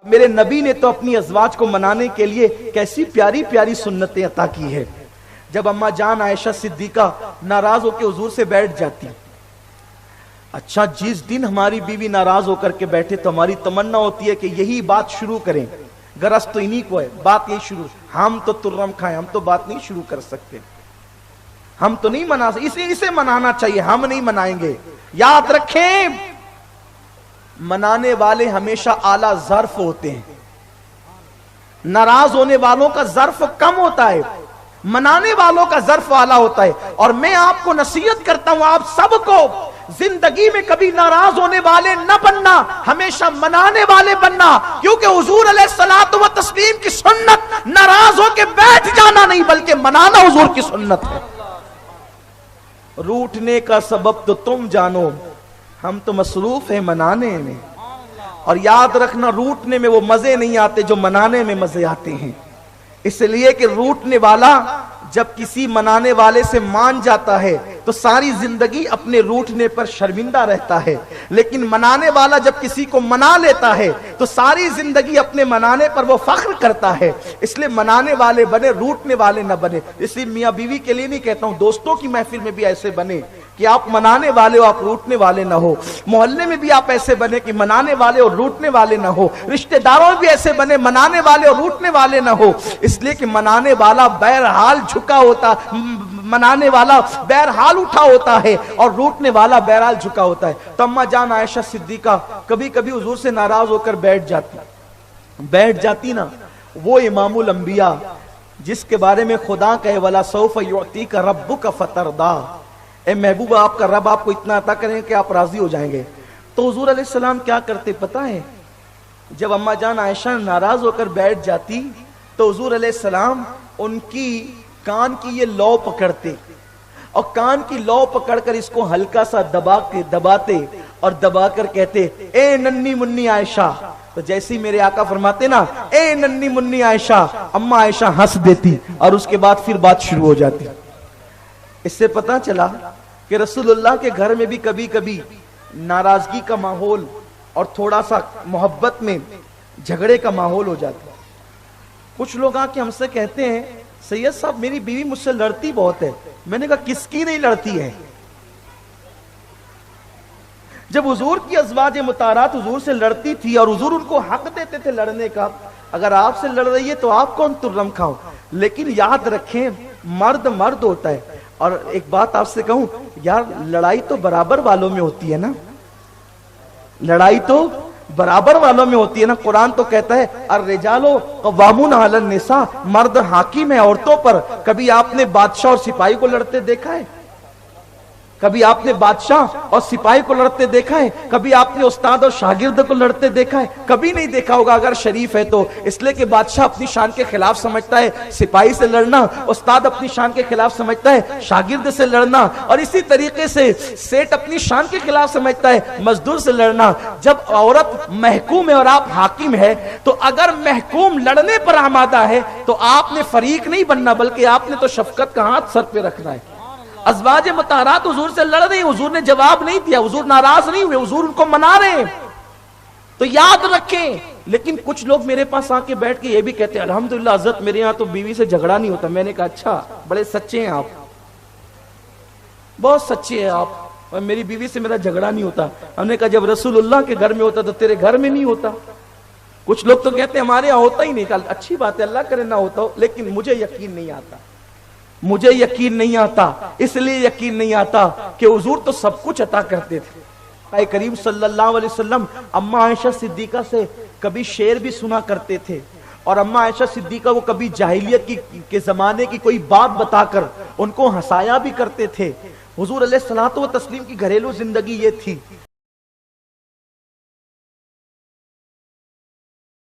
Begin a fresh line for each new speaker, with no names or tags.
میرے نبی نے تو اپنی ازواج کو منانے کے لیے کیسی پیاری پیاری سنتیں عطا کی ہے. جب اماں جان عائشہ صدیقہ ناراض ہو کے حضور سے بیٹھ جاتی, اچھا جس دن ہماری بیوی ناراض ہو کر کے بیٹھے تو ہماری تمنا ہوتی ہے کہ یہی بات شروع کریں, غرض تو انہی کو ہے, بات یہی شروع, ہم تو ترم کھائیں, ہم تو بات نہیں شروع کر سکتے, ہم تو نہیں منا سکتے, اسے منانا چاہیے, ہم نہیں منائیں گے. یاد رکھیں منانے والے ہمیشہ اعلیٰ ظرف ہوتے ہیں, ناراض ہونے والوں کا ظرف کم ہوتا ہے, منانے والوں کا ظرف اعلیٰ ہوتا ہے. اور میں آپ کو نصیحت کرتا ہوں, آپ سب کو زندگی میں کبھی ناراض ہونے والے نہ بننا, ہمیشہ منانے والے بننا, کیونکہ حضور علیہ الصلوۃ والتسلیم کی سنت ناراض ہو کے بیٹھ جانا نہیں بلکہ منانا حضور کی سنت ہے. روٹنے کا سبب تو تم جانو, ہم تو مصروف ہیں منانے میں. اور یاد رکھنا روٹنے میں وہ مزے نہیں آتے جو منانے میں مزے آتے ہیں, اس لیے کہ روٹنے والا جب کسی منانے والے سے مان جاتا ہے تو ساری زندگی اپنے روٹنے پر شرمندہ رہتا ہے, لیکن منانے والا جب کسی کو منا لیتا ہے تو ساری زندگی اپنے منانے پر وہ فخر کرتا ہے. اس لیے منانے والے بنے, روٹنے والے نہ بنے. اس لیے میاں بیوی کے لیے نہیں کہتا ہوں, دوستوں کی محفل میں بھی ایسے بنے کہ آپ منانے والے ہو, آپ روٹنے والے نہ ہو. محلے میں بھی آپ ایسے بنے کہ منانے والے اور روٹنے والے نہ ہو. رشتہ داروں میں بھی ایسے بنے منانے والے اور روٹنے والے نہ ہو, اس لیے کہ منانے والا بہرحال جھکا ہوتا, منانے والا بہرحال اٹھا ہوتا ہے اور روٹنے والا بہرحال جھکا ہوتا ہے. تو اماں جان عائشہ صدیقہ کبھی کبھی حضور سے ناراض ہو کر بیٹھ جاتی نا, وہ امام الانبیاء جس کے بارے میں خدا کہے وَلَا سَوْفَ يُعْطِيكَ رَبُّكَ فَتَرْضَىٰ, اے محبوب آپ کا رب آپ کو اتنا عطا کریں کہ آپ راضی ہو جائیں گے. تو حضور علیہ السلام کیا کرتے پتہ ہے, جب اماں جان عائشہ ناراض ہو کر بیٹھ جاتی تو حضور علیہ السلام ان کی کان کی یہ لو پکڑتے اور کان کی لو پکڑ کر اس کو ہلکا سا دباتے اور دبا کر کہتے اے ننی منی عائشہ. تو جیسے میرے آقا فرماتے نا اے ننی منی عائشہ, اماں عائشہ ہنس دیتی اور اس کے بعد پھر بات شروع ہو جاتی. اس سے پتہ چلا کہ رسول اللہ کے گھر میں بھی کبھی کبھی ناراضگی کا ماحول اور تھوڑا سا محبت میں جھگڑے کا ماحول ہو جاتا. کچھ لوگ آ کے ہم سے کہتے ہیں سید صاحب میری بیوی مجھ سے لڑتی بہت ہے. میں نے کہا کس کی نہیں لڑتی ہے؟ جب حضور کی ازواج مطہرات حضور سے لڑتی تھی اور حضور ان کو حق دیتے تھے لڑنے کا, اگر آپ سے لڑ رہی ہے تو آپ کون ترم کھاؤ. لیکن یاد رکھیں مرد مرد ہوتا ہے. اور ایک بات آپ سے کہوں یار, لڑائی تو برابر والوں میں ہوتی ہے نا, لڑائی تو برابر والوں میں ہوتی ہے نا. قرآن تو کہتا ہے الرجال قوامون علی النساء, مرد حاکم ہے عورتوں پر. کبھی آپ نے بادشاہ اور سپاہی کو لڑتے دیکھا ہے؟ کبھی آپ نے بادشاہ اور سپاہی کو لڑتے دیکھا ہے؟ کبھی آپ نے استاد اور شاگرد کو لڑتے دیکھا ہے؟ کبھی نہیں دیکھا ہوگا اگر شریف ہے تو. اس لیے کہ بادشاہ اپنی شان کے خلاف سمجھتا ہے سپاہی سے لڑنا, استاد اپنی شان کے خلاف سمجھتا ہے شاگرد سے لڑنا, اور اسی طریقے سے سیٹ اپنی شان کے خلاف سمجھتا ہے مزدور سے لڑنا. جب عورت محکوم ہے اور آپ حاکم ہے تو اگر محکوم لڑنے پر آمادہ ہے تو آپ نے فریق نہیں بننا بلکہ آپ نے تو شفقت کا ہاتھ سر پہ رکھنا ہے. ازواج مطہرات حضور سے لڑ رہی, حضور نے جواب نہیں دیا, حضور ناراض نہیں ہوئے, حضور ان کو منا رہے ہیں. تو یاد رکھیں. لیکن کچھ لوگ میرے پاس آ کے بیٹھ کے یہ بھی کہتے ہیں الحمدللہ حضرت میرے یہاں تو بیوی سے جھگڑا نہیں ہوتا. میں نے کہا اچھا, بڑے سچے ہیں آپ, بہت سچے ہیں آپ, اور میری بیوی سے میرا جھگڑا نہیں ہوتا. ہم نے کہا جب رسول اللہ کے گھر میں ہوتا تو تیرے گھر میں نہیں ہوتا. کچھ لوگ تو کہتے ہیں ہمارے یہاں ہوتا ہی نہیں. کہا اچھی بات ہے, اللہ کرے نہ ہوتا ہو, لیکن مجھے یقین نہیں آتا. مجھے یقین نہیں آتا, اس لیے یقین نہیں آتا کہ حضور تو سب کچھ عطا کرتے تھے. اے کریم صلی اللہ علیہ وسلم اماں عائشہ صدیقہ سے کبھی شعر بھی سنا کرتے تھے, اور اماں عائشہ صدیقہ کو کبھی جاہلیت کے زمانے کی کوئی بات بتا کر ان کو ہنسایا بھی کرتے تھے. حضور علیہ الصلوۃ والتسلیم کی گھریلو زندگی یہ تھی